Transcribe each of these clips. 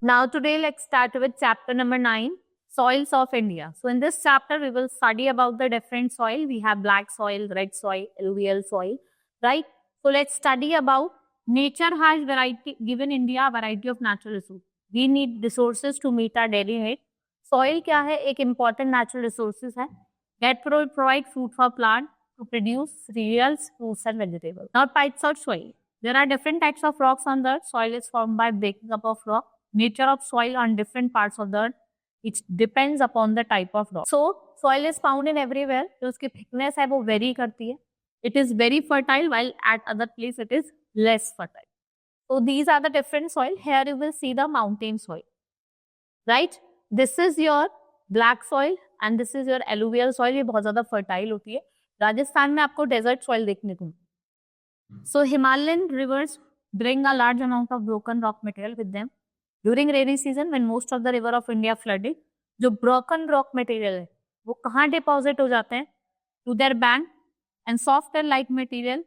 Now today let's start with chapter number 9, soils of India. So in this chapter we will study about the different soil. We have black soil, red soil, alluvial soil, right? So let's study about nature has variety, given India a variety of natural resources. We need resources to meet our daily need. Soil क्या है? एक important natural resources है. That provide food for plant to produce cereals, fruits and vegetables. Now types of soil. There are different types of rocks on the earth. Soil is formed by breaking up of rock. Nature of soil on different parts of the earth. It depends upon the type of rock. So soil is found in everywhere. जो उसकी thickness है वो vary करती है. It is very fertile while at other place it is less fertile. So these are the different soil. Here you will see the mountain soil. Right? This is your black soil and this is your alluvial soil. ये बहुत ज़्यादा fertile होती है. राजस्थान में आपको desert soil देखने को. So Himalayan rivers bring a large amount of broken rock material with them. During rainy season, when most of the river of India flooded, जो broken rock material है, वो कहाँ deposit हो जाते हैं? To their bank, and soft and light material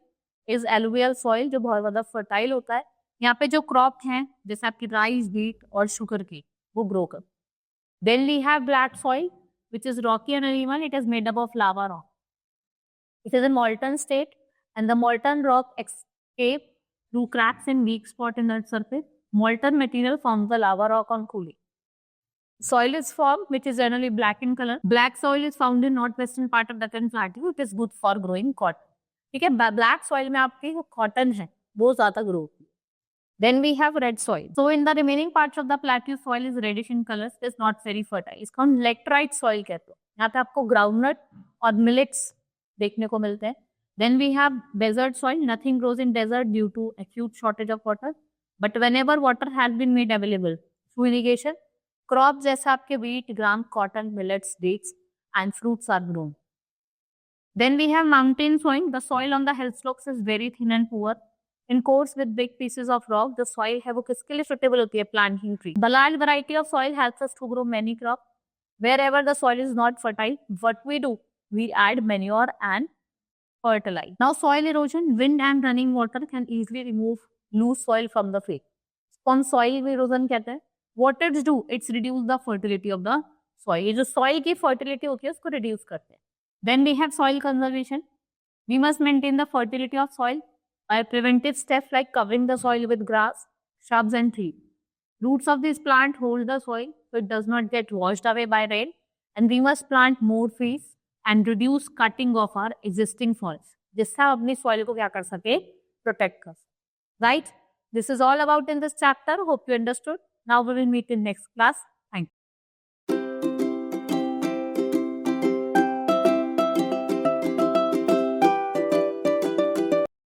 is alluvial soil, जो बहुत ज़्यादा fertile होता है. यहाँ पे जो crop हैं, जैसे आपकी rice, wheat और sugar की, वो grow कर. Then we have black soil, which is rocky and uneven. It is made up of lava rock. It is in molten state, and the molten rock escape through cracks and weak spot in the surface. Molten material forms the lava rock on cooling. Soil is formed, which is generally black in color. Black soil is found in northwestern part of Deccan Plateau. It is good for growing cotton. ठीक है, black soil में आपकी जो cotton है, वो ज़्यादा grow होती है. Then we have red soil. So in the remaining parts of the plateau, soil is reddish in color. It is not very fertile. इसको हम laterite soil कहते हैं. यहाँ पे आपको groundnut और millets देखने को मिलते हैं. Then we have desert soil. Nothing grows in desert due to acute shortage of water. But whenever water has been made available through irrigation, crops जैसे आपके wheat, gram, cotton, millets, dates and fruits are grown. Then we have mountain soil. The soil on the hill slopes is very thin and poor. In coarse with big pieces of rock, the soil है वो किसके लिए suitable होती है? Planting tree. The large variety of soil helps us to grow many crops. Wherever the soil is not fertile, what we do? We add manure and fertilize. Now soil erosion, wind and running water can easily remove loose soil from the field. कौन soil erosion कहते हैं? What it do? It's reduce the fertility of the soil. ये जो soil की fertility होती है उसको reduce करते हैं. Then we have soil conservation. We must maintain the fertility of soil by preventive steps like covering the soil with grass, shrubs and trees. Roots of this plant hold the soil so it does not get washed away by rain, and we must plant more trees and reduce cutting of our existing soils. जिससे हम अपनी soil को क्या कर सके? Protect कर. Right? This is all about in this chapter. Hope you understood. Now we will meet in next class.